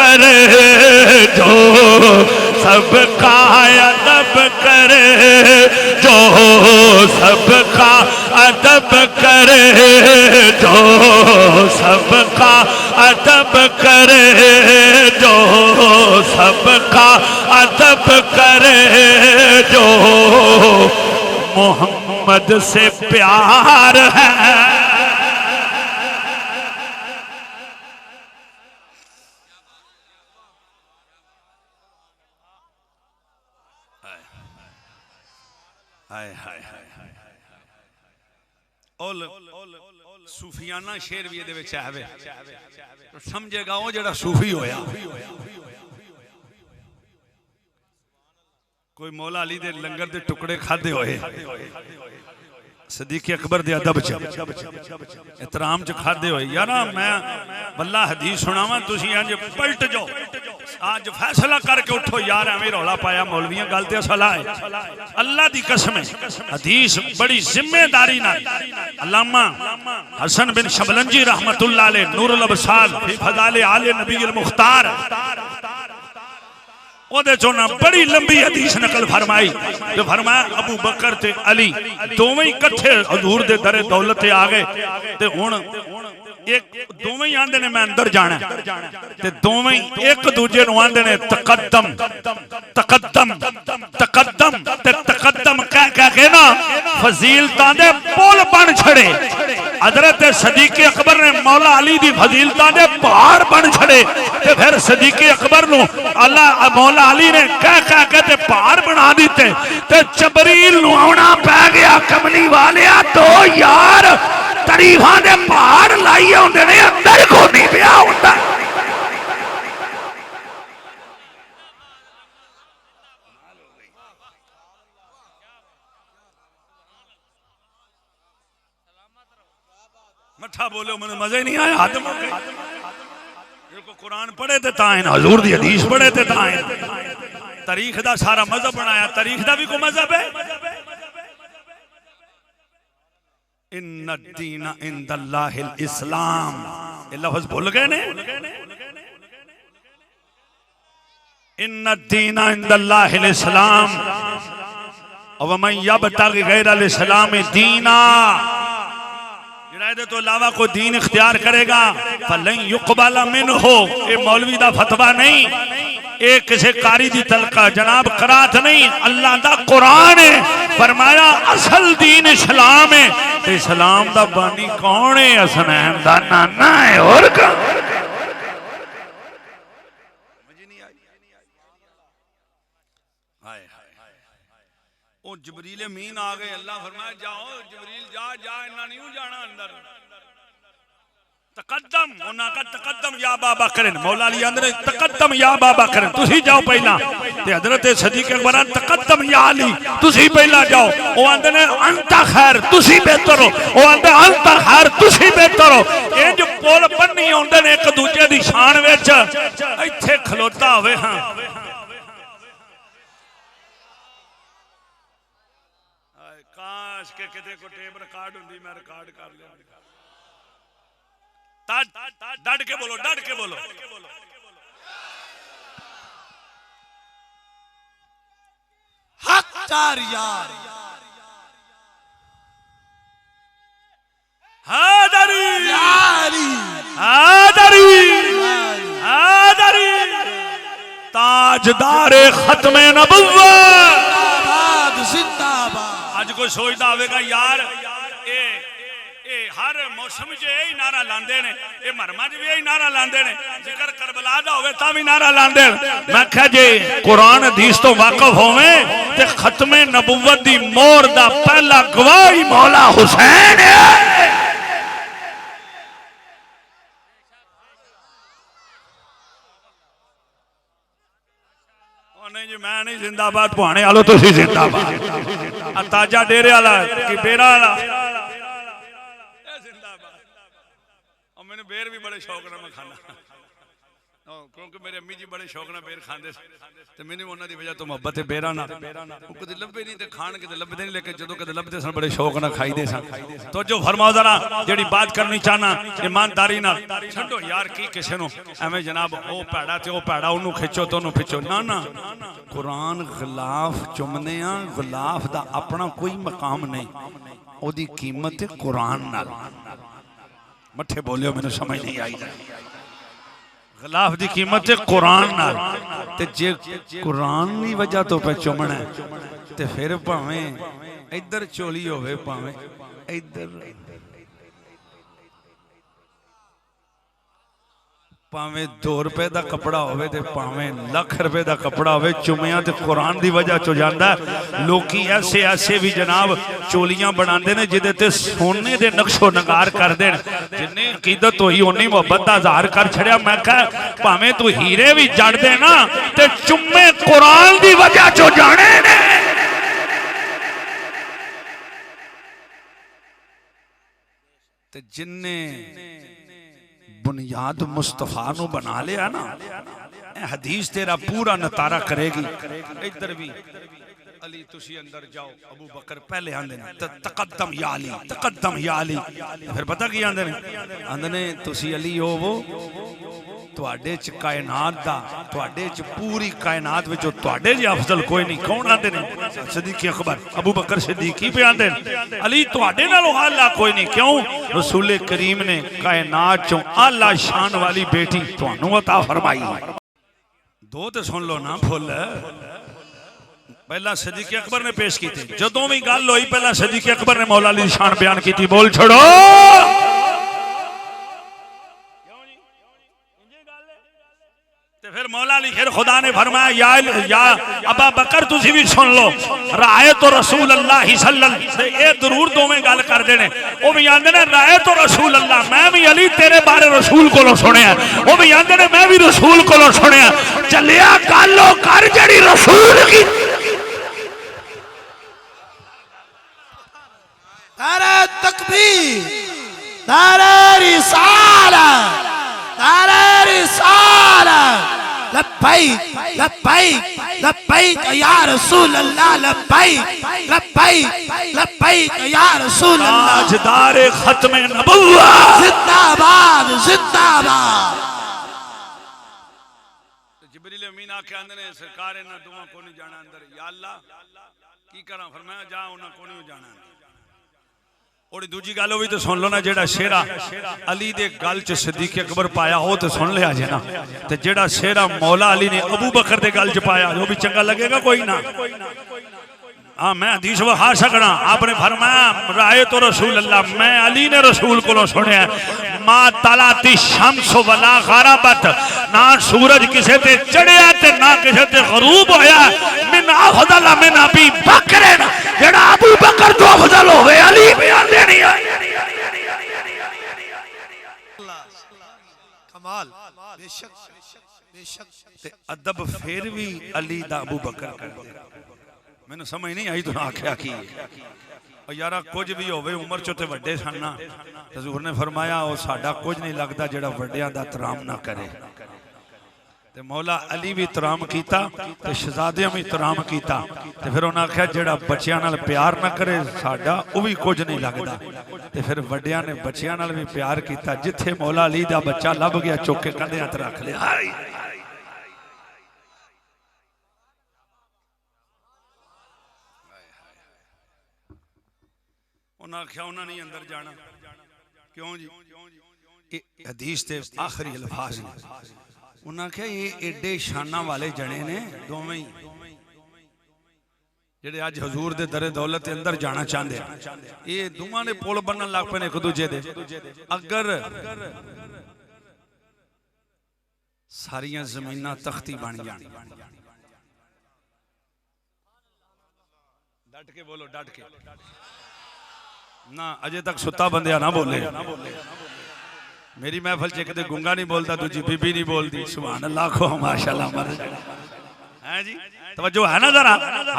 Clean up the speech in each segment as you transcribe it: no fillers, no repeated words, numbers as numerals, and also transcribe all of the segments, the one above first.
करे, जो सबका अदब करे, जो सबका अदब करे, जो सबका अदब करे, जो सबका अदब करे, जो मोहम्मद से प्यार है। सूफियाना शेर भी ये तो समझेगा वो जड़ा सूफी होया। कोई मौला अली दे लंगर दे टुकड़े खादे होए, सदीक अकबर दे अदब च एहतराम च खादे होए। यार मैं बल्ला हदीस सुनावा, तुसी अज पलट जाओ, आज फैसला करके उठो यार। एवें रौला पाया मौलवियां, गल ते असला है। अल्लाह दी कसम है, हदीस बड़ी जिम्मेदारी नाल अल्लामा हसन बिन शबलंजी रहमतुल्लाह अलैह नूरुल अबसार फी फज़ाइल आले नबील मुख्तार ओदे चो ना बड़ी लंबी हदीस नकल फरमाई। तो फरमाया अबू बकर ते अली दोवें इकट्ठे हजूर दे दरे दौलत ते आ गए। ते हुण एक दोवें आंदे ने मैं अंदर जाना, ते दोवें एक दूजे नु आंदे ने तकद्दम तकद्दम तकद्दम ते तकद्दम कह कह के ना फजीलतां दे पुल बन छड़े। हजरत सदीक अकबर ने मौला अली दी फजीलतां दे पहाड़ बन छड़े। ते फिर सदीक अकबर नु अल्लाह मौला अली ने कह कह के ते पहाड़ बना दिते। ते जबरील नु आउणा पै गया, कमली वालिया तो यार तरीफा दे पहाड़ लाइए होंदे ने, अंदर को नहीं पिया होंदा। मठा बोलो, मुझे मजा ही नहीं आया। हाथ को कुरान पढ़े ते तां हजूर दी हदीस पढ़े ते तां तारीख दा सारा मजहब बनाया। तारीख दा भी कोई मजहब है? इन्ना दीना इंदल्लाहिल इस्लाम, ये लफ्ज भूल गए ने। इन्ना दीना इंदल्लाहिल इस्लाम व मन यबतगी गैरल इस्लाम दीना, तो अलावा कोई दीन इख्तियार करेगा फलन युक़बल मिन्हु। ये मौलवी दा फतवा नहीं, ये किसी कारी दी तलका जनाब करात नहीं, अल्लाह दा कुरान है। फरमाया असल दीन इस्लाम है। इस्लाम दा बानी कौन है? हसनैन दा नाना है। और का ओ जबरील अमीन आ गए। अल्लाह फरमाया जाओ जबरील जा जा, इन्ना नहीं जाना अंदर। तकद्दम उन्हां का तकद्दम या बाबा करन, मौला अली अंदर तकद्दम या बाबा करन, तुसी जाओ पहला। ते हजरत सदीक अकबर तकद्दम या अली, तुसी पहला जाओ। ओ आंदे ने अंता खैर, तुसी बेहतर हो। ओ आंदे अंता खैर, तुसी बेहतर हो। इंज पुल बन्नी आंदे ने एक दूजे दी शान विच। इत्थे खलोता होवे हां काश के किते को टेप रिकॉर्ड हुंदी, मैं रिकॉर्ड कर लिया। डट के बोलो, डट के बोलो। हक चार यार हादरी यारी हादरी हादरी ताजदारे खत्मे नबुव्वत जिंदाबाद। आज कोई सोचता होगा यार ए हर मौसम च यही नारा लांदे ने, ये मरमा च भी यही नारा लांदे ने, जिक्र करबला दा होवे तां भी नारा लांदे। मैं कहा जे कुरान हदीस तो वाकिफ होवे ते खत्मे नबुव्वत दी मोहर दा पहला गवाही मौला हुसैन है। नहीं जी मैं नहीं जिंदाबाद, पुहाने वालों तुसी जिंदाबाद, ताजा डेरे वाला कि बेरा वाला जिंदाबाद। और मैंने बेर भी बड़े शौक ना मैं खाना। क्योंकि मेरे अम्मी जी बड़े शौक नाल बेर खांदे ते मैनूं उन्हां दी वजह तो मुहब्बत है बेरां नाल कदे लभे नहीं ते खाण के लभदे नहीं लेकिन जदों कदे लभदे सन बड़े शौक नाल खाईदे सन तो जो फरमाओ जरा जेड़ी बात करनी चाहना ईमानदारी नाल छड्डो यार की किसे नूं एवें जनाब ओ भैड़ा ते ओ भैड़ा ओनू खिच्चो ते ओनू खिच्चो ना ना कुरान गिलाफ चुमने आ गिलाफ दा अपना कोई मकाम नहीं ओदी कीमत है कुरान नाल मठे बोलियो मैनूं समझ नहीं आई गिलाफ दी कीमत है कुरान नाल ते जे कुरान दी वजह तो पे चुमना ते फिर भावें इधर चोली होवे भावें इधर भावें 2 रुपए का कपड़ा होवे ते भावें लाख रुपए का कपड़ा होवे चुमिया ते कुरान दी वजह चो जांदा लोकी ऐसे ऐसे भी जनाब चोलियां बनाते ने जिदे ते सोने दे नक्शो नगार कर देन जिन्नी अकीदत होई उन्नी मुहब्बत दा इज़हार कर छड़िया मैं कह भावें तू हीरे भी जड़ दे ना ते चुम्मे कुरान दी वजह चो जाने ने ते जिन्ने बुनियाद मुस्तफा नु बना लिया ना हदीस तेरा पूरा नतारा करेगी इधर भी अली तुसी अंदर जाओ अबू बकर पहले आंदे ने तकद्दम या अली फिर पता की आंदे ने तुसी अली होवो तुहाडे च कायनात दा तुहाडे च पूरी कायनात विचों तुहाडे जे अफजल कोई नहीं कौन आंदे ने सिद्दीक़ अकबर अबू बकर सिद्दीकी पे आंदे अली तुहाडे नालों आला कोई नहीं क्यों रसूल करीम ने कायनात चों आला शान वाली बेटी तुहानू अता फरमाई दो ते सुन लो ना फुल पहला सिद्दीक़ अकबर ने पेश की थी जदों भी गल होई पहला सिद्दीक़ अकबर ने मौला अली दी शान बयान की थी बोल छोड़ो फिर मौला अली फिर खुदा ने फरमाया या अबा बकर तुसी भी सुन लो राय तो रसूल अल्लाह सल्लल्लाहु ए जरूर दोवें गल कर देने ओ भी आंदे ने राय तो रसूल अल्लाह मैं भी अली तेरे बारे रसूल कोलों सुनिया ओ भी आंदे ने मैं भी रसूल कोलों सुनिया चलिया गलो कर जड़ी रसूल की नारे तकबीर नारे रिसालत नारे रिसालत लब्बैक लब्बैक लब्बैक या रसूल अल्लाह लब्बैक लब्बैक लब्बैक या रसूल अल्लाह ताजदार खत्म नबुव्वत जिंदाबाद जिंदाबाद जिब्रील अमीन आके आंदे ने सरकार इन्हां दोवां को नहीं जाना अंदर या अल्लाह की करा फरमाया जा उन्हां को नहीं जाना और दूजी गल भी तो सुन लो ना जेड़ा शेरा अली दे गल च सिद्दीक़ अकबर पाया वो तो सुन लिया जे ना ते जेड़ा शेरा मौला अली ने अबू बकर दे गल च पाया वो भी चंगा लगेगा कोई ना हाँ मैं हदीस वहा सकना आपने फरमाया राय तो रसूल अल्लाह मैं अली ने रसूल को सुनिया मा तलाती शम्स वला गरबत ना सूरज किसे ते चढ़िया ते ना किसे ते गरूब होया मिन अफदल मिन अबी बकर जेड़ा अबू बकर तो अफजल होवे अली भी आंदे नहीं कमाल बेशक बेशक ते अदब फिर भी अली दा अबू बकर कर दे मैंने समझ नहीं आई तुहां आख्या की यारा कुछ भी होवे उम्र चो ते वड्डे सन ना हजूर ने फरमाया वो साडा कुछ नहीं लगता जेड़ा वड्डियां दा तराम ना करे ते मौला अली भी तराम कीता ते शहजादियां भी तराम कीता ते फिर उन्हें आख्या जेड़ा बच्चियां नाल प्यार ना करे साडा वो भी कुछ नहीं लगता ते फिर वड्डियां ने बच्चियां नाल भी प्यार कीता जिथे मौला अली दा बच्चा लभ गया चुक के कंधे ते रख लिया उन्हें आख्या उन्हें नहीं अंदर जाना क्यों जी हदीस के आखिरी अल्फाज ने उन्हें आख्या ये एडे शाना वाले जने ने दोवें जेडे अज हजूर दे दरे दौलत अंदर जाना चाहते ये दोवां ने पुल बनन लग पे एक दूजे दे अगर सारियां जमीनां तख्ती बन जान डट के बोलो डट के ना अजे तक सुता बंदिया ना बोले मेरी महफिल च कदे गुंगा नहीं बोलता दूजी बीबी नहीं बोलती सुभान अल्लाह को माशाअल्लाह मर हैं जी तवज्जो है ना जरा।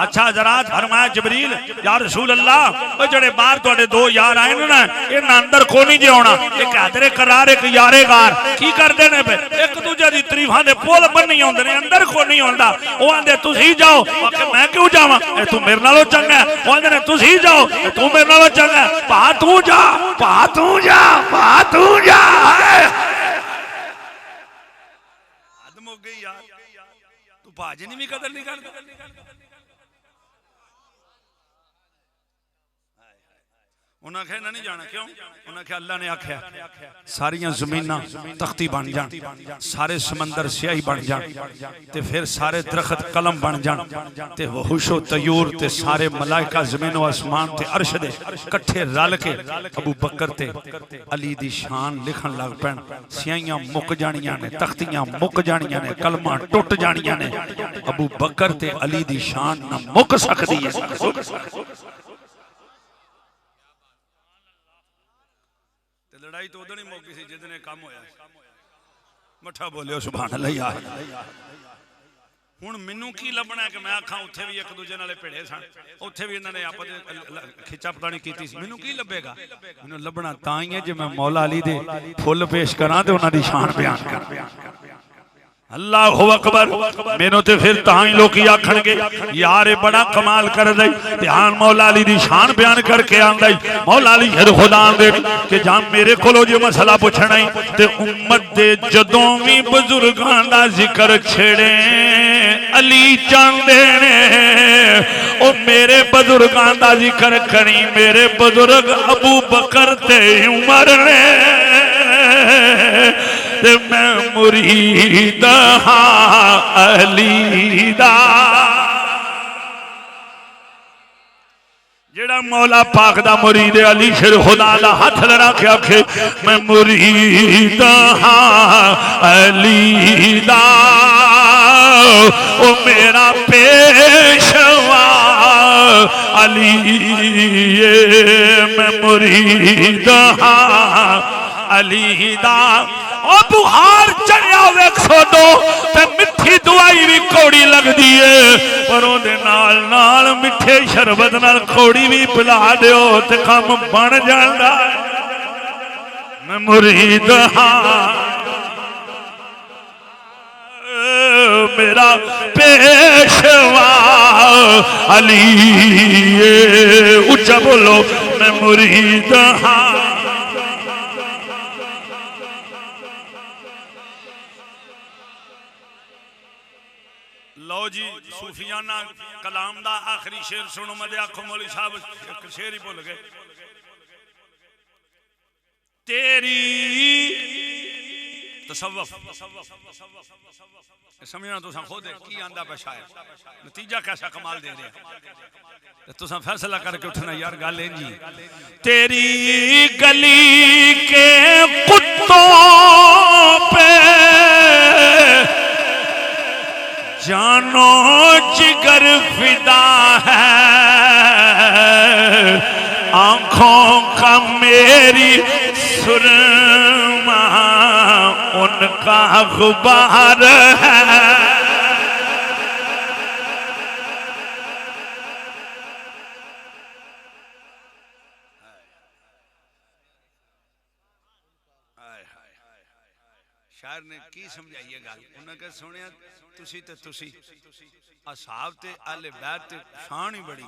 अच्छा हज़रात फरमाया जिबरील या रसूल अल्लाह ओ जेड़े बाहर तुहाडे दो यार आए ना इन्हां अंदर को नहीं जे आउणा एक हैदरे करार एक यारे गार की करदे ने एक दूजे दी तरीफां दे पुल बन्नी आउंदे ने अंदर को नहीं आउंदा ओ आंदे तुसी जाओ आखे मैं क्यों जावां ए तू मेरे नालों चंगा ओ आंदे ने तुसी जाओ तू मेरे नालों चंगा भा तू जा भा तू जा भा तू जा हद मुक गई यार तू भाजी नहीं भी कदर नहीं करता। उन्हें आख्या नहीं जाना क्यों उन्हें आख्या अल्लाह ने आख्या सारियां ज़मीनां तख्ती बन जान सारे समंदर स्याही बन जान ते फिर सारे दरख्त कलम बन जान ते वहुशो तयूर ते सारे मलाइका ज़मीनो आसमान ते अर्श दे कट्ठे रल के अबू बकर ते अली दी शान लिखन लग पैन स्याहियां मुक जानियां ने तख्तियां मुक जानियां ने कलमां टुट जानियां ने अबू बकर ते अली दी शान ना मुक सकदी है। लड़ाई तो उदण ही मुक्की सी जिदने काम होया मठा बोलियो सुभान अल्लाह यार। हुण मैनू की लभना है कि मैं आखां उत्थे भी एक दूजे नाले भिड़े सन उत्थे भी इन्हां ने आपस खिचा पतानी कीती सी मैनू की लभेगा मैनू लभना तां ही है जे मैं मौला अली दे फुल पेश करां ते उन्हां दी शान बयान करां। अल्लाहु अकबर मैनू ते फिर तां ही लोग आखणगे यार बड़ा कमाल कर दई ध्यान मौला अली दी शान बयान करके आंदा मौला अली फिर खुदा दे कि जां मेरे कोलो जो मसला पुछना ही ते उम्मत दे जदों भी बुजुर्गां दा जिक्र छेड़े अली चांदे ने ओ मेरे बुजुर्गां दा जिक्र करी मेरे बुजुर्ग अबू बकर ते उमर ने ते मैं मुरीद हाँ अली दा जेड़ा मौला पाक दा मुरीद अली शेर खुदा दा हाथ लड़ा के आखे मैं मुरीद हाँ अली दा ओ मेरा पेशवा अली मैं मुरीद हाँ अली दा ओ बुहार चढ़िया वेख दो ते मिठी दवाई भी कौड़ी लगदी है पर ओदे नाल नाल मिठे शरबत नाल कौड़ी भी पिला दियो ते काम बन जांदा। मैं मुरीद हां मेरा पेशवा अली ऊंचा बोलो मैं मुरीद हां। लो जी सूफियाना कलाम दा आखिरी शेर सुनो मदे आखो मौली साहब एक शेर ही भूल गए तेरी तसव्वुफ समझना तुसा खुद की आंदा पे शायर नतीजा कैसा कमाल दे रहे तुसा फैसला करके उठना यार गल है जी। तेरी गली के कुत्तों पे जानो जिगर फिदा है आंखों का मेरी सुरमा उनका गुबार है। शायर ने की समझाइए गल उन्हें कहा सुनिया तुसी ते तुसी असहाब ते अहले बैत ते शान ही बड़ी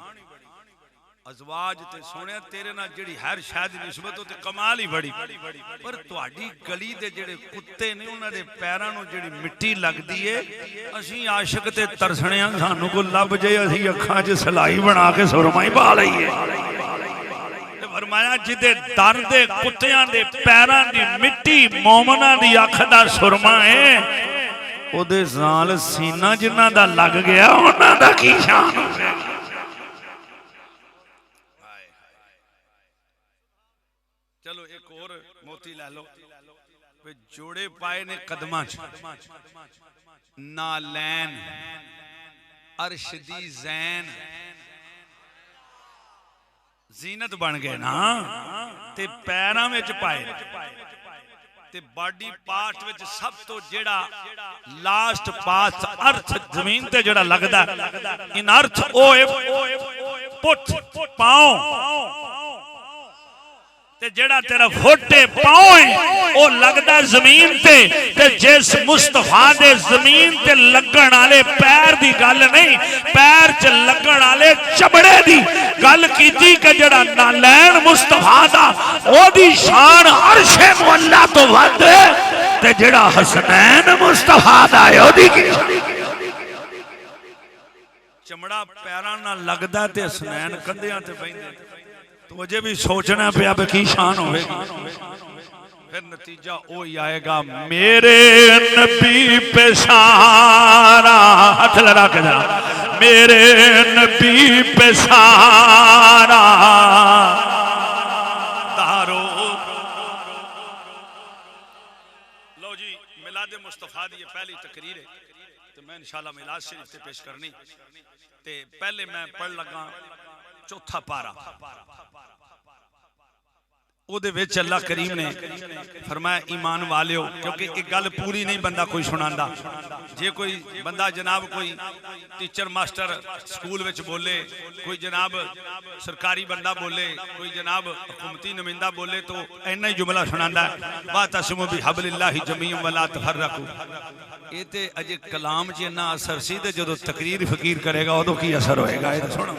अज़वाज ते सुनिया तेरे नाल जेड़ी हर शायद निस्बत ते कमाल ही बड़ी पर तुहाडी गली दे जेड़े कुत्ते ने उन्हां दे पैरां नूं जेड़ी मिट्टी लगदी है असीं आशिक ते तरसणे आ सानू कोई लभ जे असीं अखां 'च सलाई बना के सुरमा ही पा लईए। फरमाया जिदे दर दे कुत्तियां दे पैरां दी मिट्टी मोमना दी अख दा सुरमा है ओदे नाल सीना जिन्हां दा लग गया उन्हां दा की शान होवे। चलो एक और मोती ले लो जोड़े पाए ने कदमां च नालैन अर्श दी ज़ैन जीनत बन गए ना ते पैरां विच पाए ते बॉडी पार्ट विच सब तो जेड़ा लास्ट पार्ट अर्थ जमीन ते जेड़ा लगदा इन अर्थ ओ पुट पांव ते जेड़ा तेरा फोटे पांव है ओ लगदा जमीन ते जिस मुस्तफा दे जमीन ते लगण वाले पैर दी गल नहीं पैर च लगण वाले चमड़े दी गल कीती कि जेड़ा नालैन मुस्तफा दा ओदी शान अर्शे मुअल्ला तो वध ते जेड़ा हसनैन मुस्तफा दा ओदी की चमड़ा पैरां नाल लगदा ते हसनैन कंधियां ते बैठे तो मुझे भी सोचना पिया की शान होगी फिर नतीजा वो ही आएगा मेरे नबी पे सारा हाथ लड़ा के जरा मेरे नबी पे सारा दारो लो जी मिलाद मुस्तफा दी पहली तकरीर है तो मैं इंशाल्लाह मिलाद शरीफ से पेश करनी ते पहले मैं पढ़ लगा चौथा पारा ओदे विच अल्लाह करीम ने फरमाया ईमान वालियो क्योंकि एक गल पूरी नहीं बंदा कोई सुनांदा जे कोई बंदा जनाब कोई टीचर मास्टर स्कूल विच बोले कोई जनाब सरकारी बंदा बोले कोई जनाब हुकूमती नुमाइंदा बोले तो इन्ना ही जुमला सुनांदा वातसिमु बिहब्लिल्लाहि जमीअन वला तफर्रकू ये ते अजे कलाम च इन्ना असर सी ते जदों तकरीर फकीर करेगा उदों की असर होएगा ये सुनो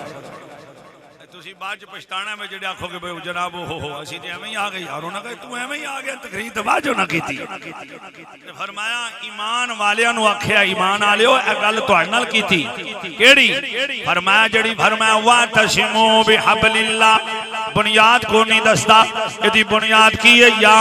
तुसी बाद च पछताना में जेड़े आखोगे भाई जनाब हो असी ते एवें ही आ गए यार उन्हां कहे तू एवें ही आ गया तकरीर ते बाद ना कीती ते फरमाया ईमान वालियां नु आखिया ईमान वालियो ए गल तुहाडे नाल कीती केड़ी फरमाया जेड़ी फरमाया वातसिमु बिहब्लिल्लाह बुनियाद को नहीं दसदा एदी बुनियाद की है या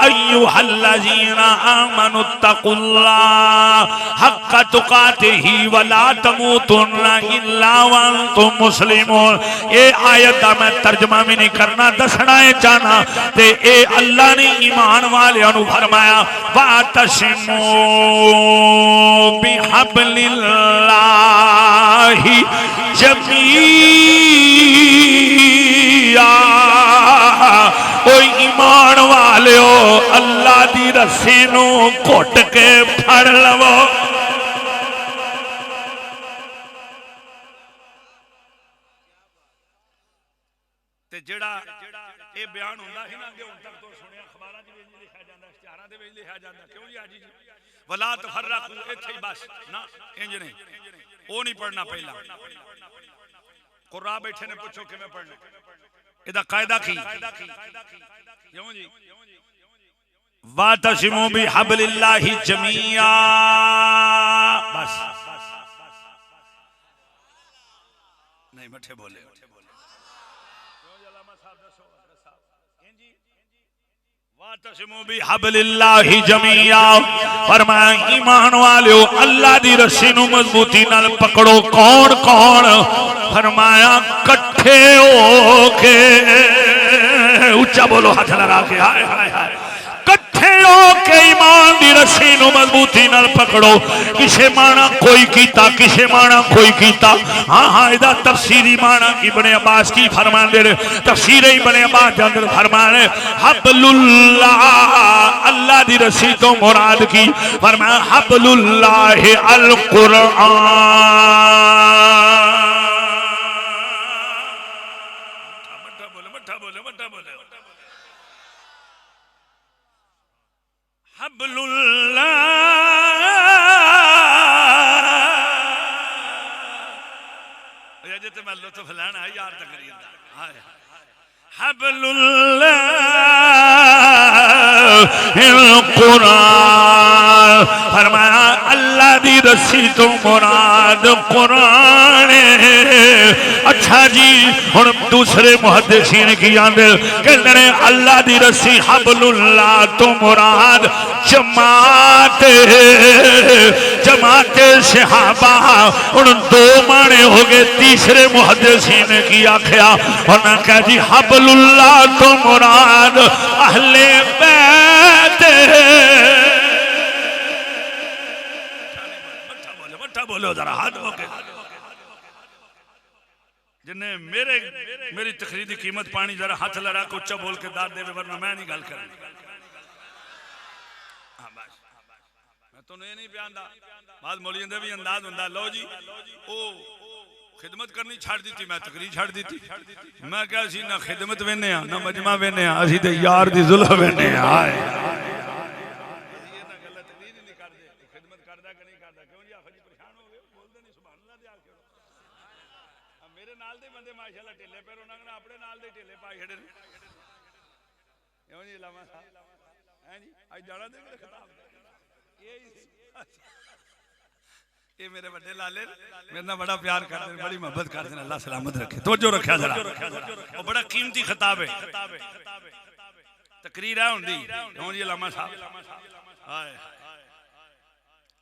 अय्युहल्लज़ीना आमनु तकुल्लाह हक्क तुकातिही वला तमूतुन्ना इल्ला व अंतुम मुस्लिमून ये आयत दा मैं तर्जमा भी नहीं करना दसना है चाहना ते ए अल्लाह ने ईमान वालियां नु फरमाया वातसिमु बिहब्लिल्लाहि जमीआ ओ ईमान वालियो अल्लाह दी रस्सी नू घुट के फड़ लवो ते जेड़ा ये बयान हुंदा ही ना अगे हुण तक तो सुनिया अखबारां च भी लिखा जांदा इश्तिहारां दे विच लिखा जांदा क्यों जी आजी जी वला तफर्रकू इत्थे ही बस ना इंज नहीं ओ नहीं पढ़ना पहला कुर्रा बैठे ने पूछो किवें पढ़ना एदा कायदा की क्यों जी वातसिमु बिहब्लिल्लाहि जमीआ बस नहीं मठे बोले वातसिमु बिहब्लिल्लाहि जमीआ फरमाया ईमान वालियो अल्लाह दी रस्सी नु मजबूती नाल पकड़ो कौन कौन फरमाया इकट्ठे होके ऊंचा बोलो हाथ लगा के हाय हाय हाय इकट्ठे होके ईमान दी रस्सी नु मजबूती नाल पकड़ो किसे माना कोई कीता किसे माना कोई कीता हां हां इदा तफसीरी माना इब्ने अब्बास की फरमांदे ने तफसीर इब्ने अब्बास दे अंदर फरमाने हब्लुल्लाह अल्लाह दी रस्सी तो मुराद की फरमाया हब्लुल्लाह अल कुरान मैं लुत्फ लैना है यार तकरीर दा हब्लुल्लाहिल कुरान फरमाया अल्लाह दी रस्सी तो मुराद कुरान अच्छा जी हुण दूसरे मुहद्दिसीन की आंदे कहंदे ने अल्लाह दी रस्सी हब्लुल्लाह तो मुराद जमात जमाते सहाबा हुण दो माने हो गए तीसरे मुहद्दिसीन की आख्या उन्होंने कहा जी हब्लुल्लाह तो मुराद अहले बैत बोलो जरा हाथ होके जिन्हें मेरी तकरीर की कीमत पानी जरा हाथ लड़ा के उच्चा बोल के दाद दे वरना मैं नहीं गल कर ਤੁਹਾਨੂੰ ਇਹ ਨਹੀਂ ਪਿਆਂਦਾ ਬਾਦ ਮੌਲੀਆਂ ਦਾ ਵੀ ਅੰਦਾਜ਼ ਹੁੰਦਾ ਲਓ ਜੀ ਉਹ खिदमत करनी छड़ दी मैं तकरीर छड़ दी मैं क्या सी ना खिदमत वेने ना मजमा वेने असी ते यार दी जुल्फ वेने हाय खिदमत करदा कि नहीं करदा क्यों जी आखो जी परेशान हो गए बोलदे नहीं सुभान अल्लाह दे आके मेरे नाल दे बंदे माशाल्लाह ढिले पैर उन्हां ने अपने नाल दे ढिले पाई छड़े क्यों जी लामा साहब हैं जी आज जाना दे खिताब ये मेरे बड़े लाले मेरे ना बड़ा प्यार करते हैं बड़ी मोहब्बत करते हैं अल्लाह सलामत रखे तवज्जो रखा जरा और बड़ा कीमती खिताब है तकरीर है हुंदी क्यों जी अल्लामा साहब हाय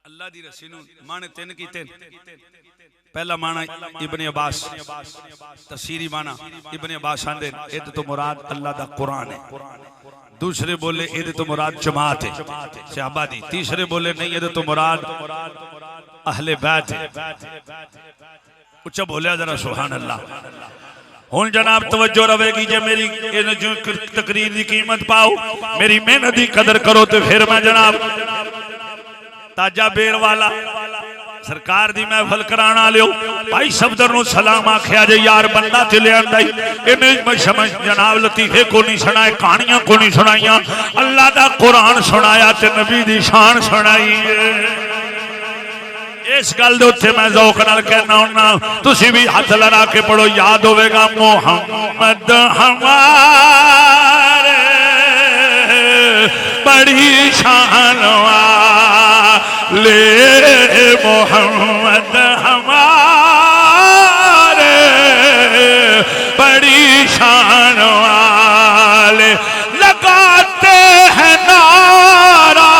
अल्लाह दी रसी नूं माने तीन कीते पहला माना इब्ने अब्बास तफसीरी माना इब्ने अब्बास आंदे इद तो मुराद अल्लाह दा कुरान है दूसरे बोले इद तो मुराद जमात है सहाबा दी तीसरे बोले नहीं इद तो मुराद अहले बैत है उच्चा बोलिया जरा सुभान अल्लाह हुन जनाब तवज्जो रहेगी जे मेरी जो तकरीर की कीमत पाओ मेरी मेहनत की कदर करो तो फिर मैं जनाब ताजा बेर वाला सरकार दी महफिल कराना लियो भाई सफदर नु सलाम आख्या जे यार बंदा ते ले आंदा इने समझ जनाब लतीफे को नहीं सुनाए कहानियां को नहीं सुनाइयां अल्लाह दा कुरान सुनाया ते नबी दी शान सुनाई इस गल दे उत्ते मैं ज़ौक नाल कहना हुन्ना तुसी भी हाथ लड़ा के पढ़ो याद होवेगा मोहम्मद हमारे बड़ी शान वाले मोहम्मद हमारे बड़ी शान वाले लगाते हैं नारा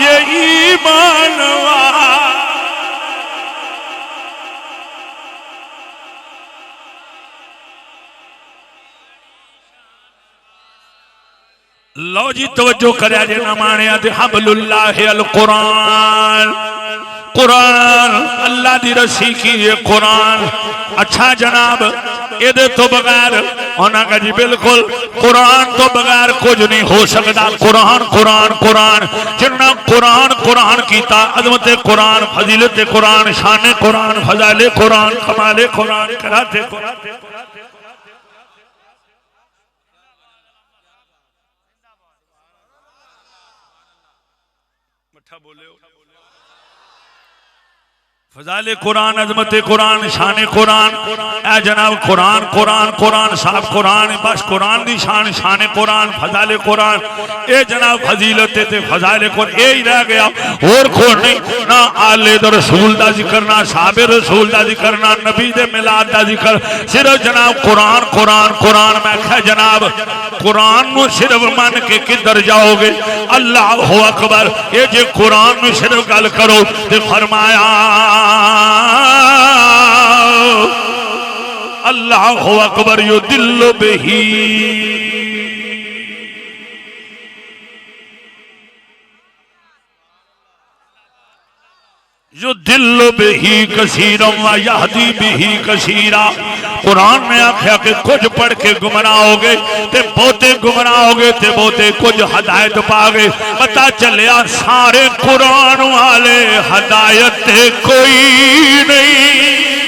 ये ईमान लो जी तवज्जो करया जे ना मानिया ते हबलुल्लाह अल कुरान कुरान अल्लाह दी रस्सी की ये कुरान अच्छा जनाब इहदे तो बगैर उन्हां का जी बिल्कुल कुरान तो बगैर कुछ नहीं हो सकता कुरान कुरान कुरान जिन्ना कुरान कुरान कीता अजमत कुरान फजीलत कुरान शान कुरान फजाइल कुरान कमाल कुरान कराते कुरान बोले फजाइल कुरान अजमत कुरान शान कुरान ए जनाब कुरान कुरान कुरान साहब कुरान बस कुरान दी शान शान कुरान फजाइल कुरान ए जनाब फजीलत ते फजाइल कुरान ए ही रह गया और कोई नहीं ना आले दा रसूल दा जिक्र ना साहब रसूल दा जिक्र ना नबी दे मिलाद दा जिक्र सिर्फ जनाब कुरान कुरान कुरान मैं कहा जनाब कुरान नु सिर्फ मन के किधर जाओगे अल्लाह अकबर ये जे कुरान नु सिर्फ गल करो ते फरमाया अल्लाह अकबर यो दिल बही जो दिल बेही कसीरा यादी बेही कसीरा कुरान ने आख्या कि कुछ पढ़ के गुमराह हो गए ते बहुते गुमराह हो गए ते बहुते कुछ हदायत पा गए पता चलिया सारे कुरान वाले हदायत कोई नहीं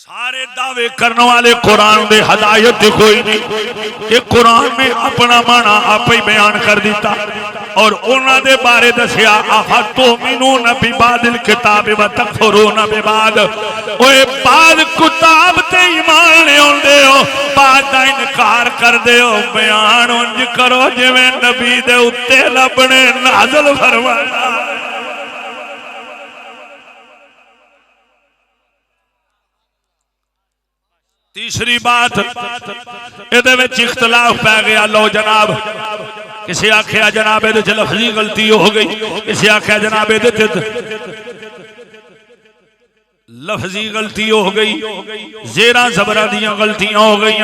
सारे दावे करने वाले कुरान दे हदायत कोई नहीं ये कुरान में अपना माना आप ही बयान कर दिता और उन्हां दे बारे दसिया अफतुमिनून बिबादिल किताब व तकफुरून बिबाद ओए बाद किताब ते ईमान ले आंदे हो बाद दा इनकार कर दे हो बयान उंज करो जिवें नबी दे उत्ते रब ने नाज़िल फरमाया तीसरी बात इहदे विच इख्तिलाफ पै गया लो जनाब किसी आख्या जनाब इहदे च लफ्जी गलती हो गई किसी आख्या जनाब इहदे च लफ्जी गलती हो गई जेरा जबरा दियां गलतियां हो गई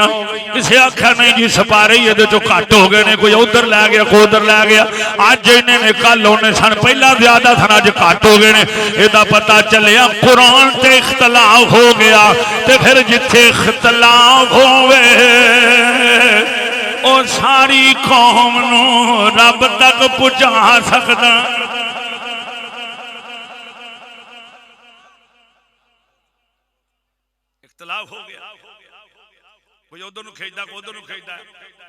किसी आख्या नहीं जी सपारे ही इहदे चों घट हो गए ने कोई उधर लै गया कोई उधर लै गया अज इन्हें ने कल होने सन पहला ज्यादा सन अज घट हो गए ने इहदा पता चलिया कुरान ते इख्तलाफ हो गया ते फिर जिथे इख्तलाफ होवे ओ सारी कौम नू रब तक पहुंचा सकदा। इख्तलाफ हो गया, कोई उधर नू खेचदा कोई उधर नू खेचदा,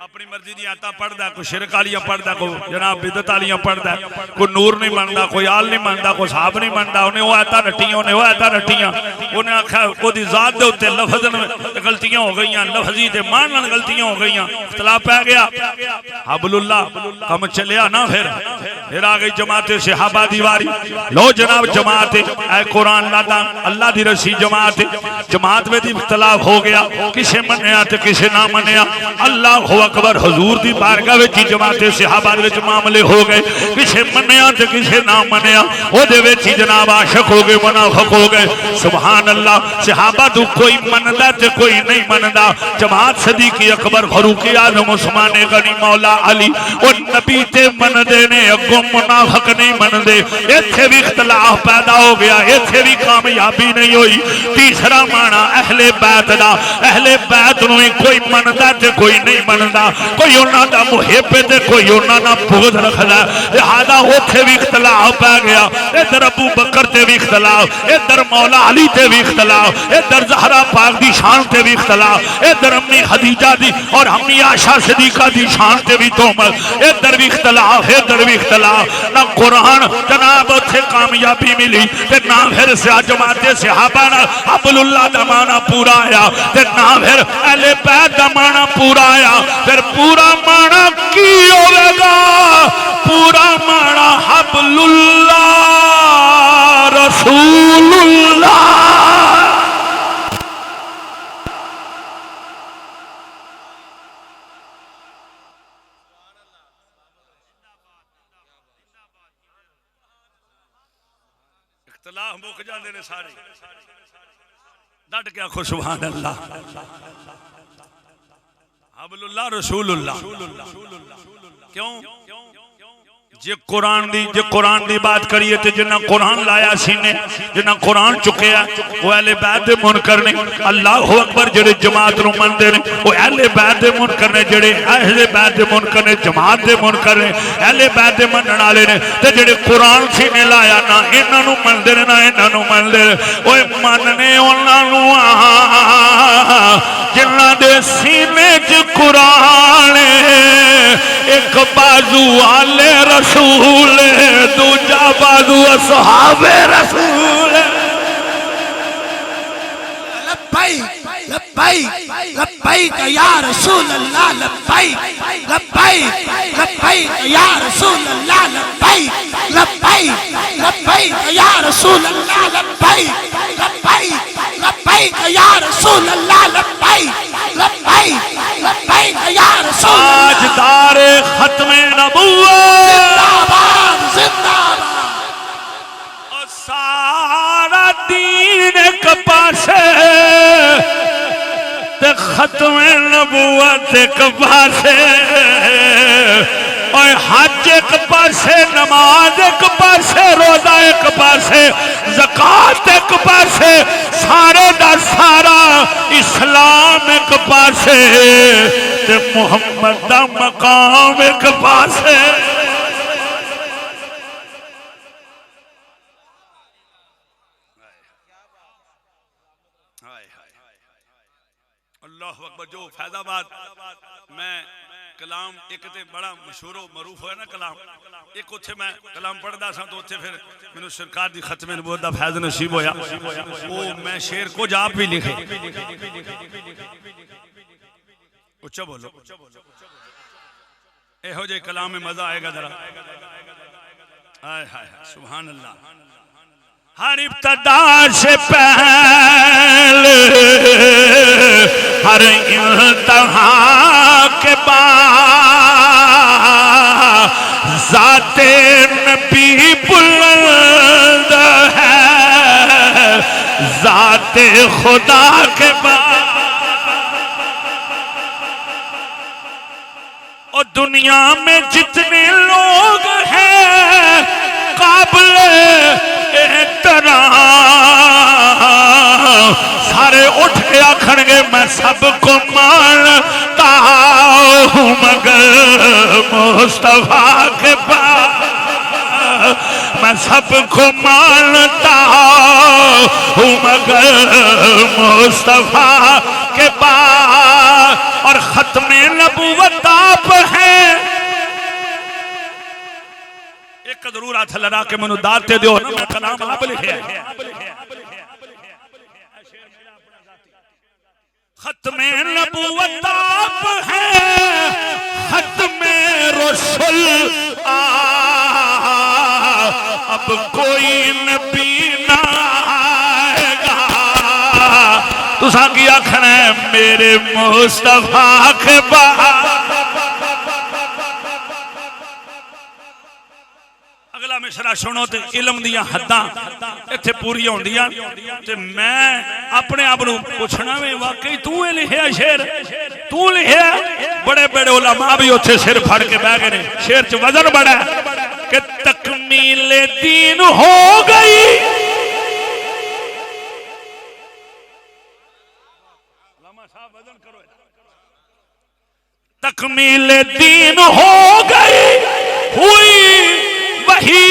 अपनी मर्जी दी आयतां पढ़दा, कोई शिरक वालियां पढ़दा, कोई जनाब बिदअत वालियां पढ़दा, कोई नूर नहीं मनदा, कोई आल नहीं मनदा, कोई साहब नहीं मनदा। उन्हें वो आयतां रट्टियां, उन्हें वो आयतां रट्टियां, उन्हें आख्या ओदी जात दे उत्ते लफ्ज़ गलतियां हो गईयां, लफ्ज़ी ते मान नाल गलतियां हो गईयां, इख्तलाफ पै गया। हबलुल्लाह कम चलिया ना, फिर आ गई जमात सहाबा दी वारी। लो जनाब जमात ऐ कुरान लादा अल्लाह दी रसी जमात में इख्तलाफ हो गया, किसे मन्या ते किसे ना मन्या। अल्लाह अकबर हुजूर दी बारगाह विच जमात सहाबा दे विच मामले हो गए, किसे मन्या ते किसे ना मन्या। ओदे विच जनाब आशिक हो गए, मुनाफिक हो गए। सुभान अल्लाह, सहाबा तो कोई मनदा ते कोई नहीं मनदा। जमात सदीक अकबर फारूक आजम उस्मान गनी मौला अली और नबी ते मनदे ने, अगों मुनाफिक नहीं मनदे। इत्थे भी इख्तलाफ पैदा हो गया, इत्थे भी कामयाबी नहीं हुई। तीसरा माना अहले बैत दा, अहले बैत नूं कोई मनदा ते कोई नहीं मनदा, कोई उन्हां दा मुहिब ते कोई उन्हां दा बुग़्ज़ रखदा। लिहाजा उत्थे भी इख्तलाफ पै गया। इधर अबू बकर ते भी इख्तलाफ, इधर मौला अली ते भी इख्तलाफ, इधर ज़हरा पाक दी शान ते भी इख्तलाफ, इधर अम्मी खदीजा दी और अम्मी आयशा सिद्दीक़ा दी शान ते भी तोहमत, इधर भी इख्तलाफ, इधर भी इख्तलाफ। ना कुरान जनाब उत्थे कामयाबी मिली ते ना फिर जमात सहाबा नाल हबलुल्लाह दा माना पूरा आया ते ना फिर अहले बैत दा माना पूरा आया। फिर पूरा माना की होगा? पूरा माना हबलुल्लाह रसूलुल्लाह। इख्तलाफ मुक जाते ने सारे, डट के आखो सुभान अल्लाह। हबलुल्लाह रसूलुल्लाह। क्यों? जे कुरान दी बात करिए तो जिन्ना कुरान लाया सीने, जिन्ना कुरान चुकया वो अहले बैत दे मुनकर ने। अल्लाह अकबर जेड़े जमात नूं मनदे ने वो अहले बैत दे मुनकर ने, जेड़े अहले बैत दे मुनकर ने जमात दे मुनकर ने। अहले बैत दे मनण वाले ने ते जेड़े कुरान सीने लाया ना इन्हां नूं मनदे ने ना इन्हां नूं मनदे ने। ओए मनने उन्हां नूं जिन्हां दे सीने च कुरान एक बाजू आले रसूल, दूजा बाजू असहाबे रसूल। लब्बैक लब्बैक लब्बैक या रसूल अल्लाह, लब्बैक लब्बैक लब्बैक या रसूल अल्लाह, लब्बैक लब्बैक लब्बैक या रसूल अल्लाह, लब्बैक लब्बैक लब्बैक या रसूल अल्लाह, लब्बैक लब्बैक लब्बैक या रसूल अल्लाह। ताजदार खत्मे नबुव्वत जिंदाबाद जिंदाबाद। और सारा दीन एक पासे ते खत्मे नबुव्वत एक पासे। और हज एक पासे, नमाज एक पासे, रोजा एक पासे, ज़कात एक पासे, सारे दा सारा इस्लाम एक पासे ते मुहम्मद दा मकाम एक पासे। अल्लाह अकबर। जो फैजाबाद मैं कलाम एक ते बड़ा मशहूर मरूफ होया ना कलाम, एक उत्थे मैं कलाम पढ़दा सा तो उत्थे फिर मैनू सरकार दी खत्मे नबूवत दा फैज़ नसीब होया। वो मैं शेर कुछ आप भी लिखे। उच्चा बोलो, एहो जे कलाम में मजा आएगा जरा। हाय हाय सुभान अल्लाह। हर इब्तदा से पहले हर इंतहा के बाद ज़ाते नबी बुलंद है, ज़ाते खुदा के बाद। और दुनिया में जितने लोग हैं काबिल सारे उठ के आखणगे मैं सबको मानता हूँ मगर मुस्तफा के पास, मैं सबको मानता हूँ मगर मुस्तफा के पास। और खत्मे नबूवत आप हैं। एक जरूर हाथ लड़ा के मनु दाते दो ना, कलाम आप लिखे खत्मे नबूवत आप हैं, खत्मे रसूल अब कोई नबी ना आएगा। तुसा की आखना है मेरे मुस्तफा के बाद। अगला मिसरा सुनो ते इल्म दियां हद्दां इत्थे पूरियां होंदियां ते मैं अपने आप नूं पुछना वे वाकई तू ही लिखिया शेर, तू लिखिया। बड़े बड़े उलमा भी उत्थे सिर फड़ के बह गए ने। शेर च वजन बड़ा है कि तकमीले दीन हो गई। तकमीले दीन हो गई, हुई वही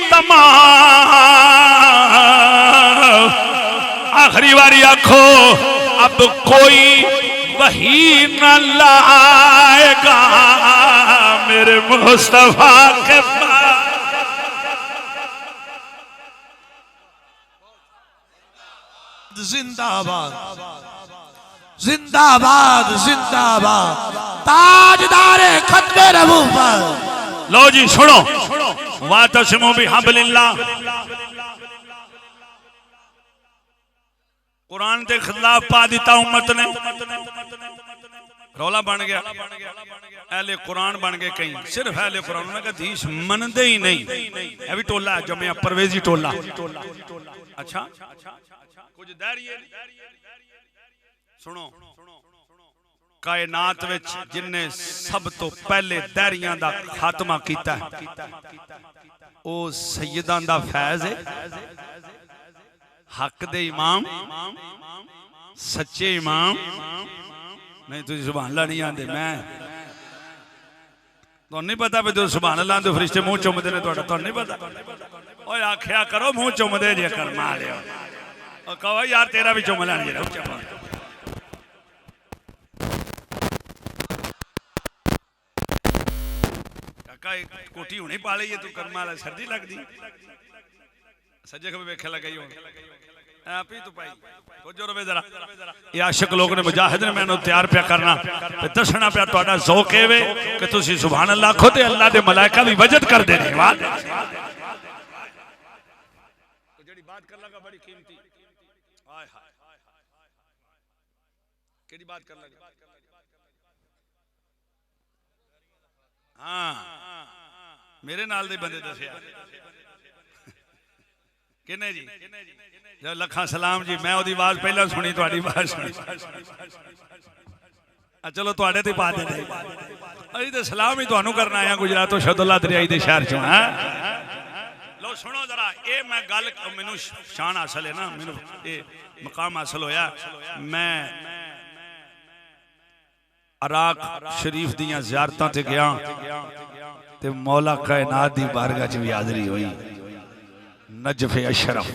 तमाम। आखिरी बारी आखो अब कोई वही न लाएगा मेरे मुस्तफा के पास। जिंदाबाद जिंदाबाद जिंदाबाद ताजदारे खत्मे नबूवत। लो जी सुनो, वातसिमु बिहब्लिल्लाह। कुरान के खिलाफ पा दिता उम्मत ने, रौला बन गया। अहले कुरान बन गए कई, सिर्फ अहले कुरान में हदीस मनदे ही नहीं। यह भी टोला जमया परवेजी टोला। अच्छा कुछ दैरिये सुनो, कायनात विच जिन्ने सब तो पहले दैरियां दा खात्मा कीता है ओ सैयदां दा फैज है। हक दे इमाम, सच्चे इमाम। नहीं तुझे सुभान अल्लाह नहीं आंदे। मैं तो नहीं पता भी तुम सुभान अल्लाह आंदे फरिश्ते मुंह चुमदे ने, तो नहीं पता। ओए आखिया करो मुंह चुमदे जे कर मारियो। और कहो यार तेरा भी चुम लैण जे। कोठी हुणे पा ली तू कर्मा वाला, सर्दी लगदी। सज्जे खबे वेखे लगाई हो आप ही तो पाई को जो रवे जरा। ये आशिक लोग ने मुजाहिद ने मैंने तैयार पे करना ते दसना पे ਤੁਹਾਡਾ ज़ौक है वे कि तुसी सुभान अल्लाह आखो ते अल्लाह दे मलाइका भी वजद कर दे ने। वाह तो जेडी बात कर लगा बड़ी कीमती। हाय हाय केडी बात कर लगा। हाँ मेरे नाल दे बंदे दसिया किने जी जो लखा सलाम जी। मैं ओदी आवाज पहला सुनी, तुहाडी आवाज सुनी। चलो तुहाडे ते पा दे। अभी तो सलाम ही तुहानू करना आया गुजरात तो शहदुल्ला दरियाई दे शहर चों। है लो सुनो जरा, ये मैं गल मैनू शान हासिल है ना, मैनू ये मकाम हासिल होया। मैं इराक शरीफ दियां ज़ियारतां ते गया ते मौला कायनात दी बारगाह च भी हाज़री हुई। नजफ़े अशरफ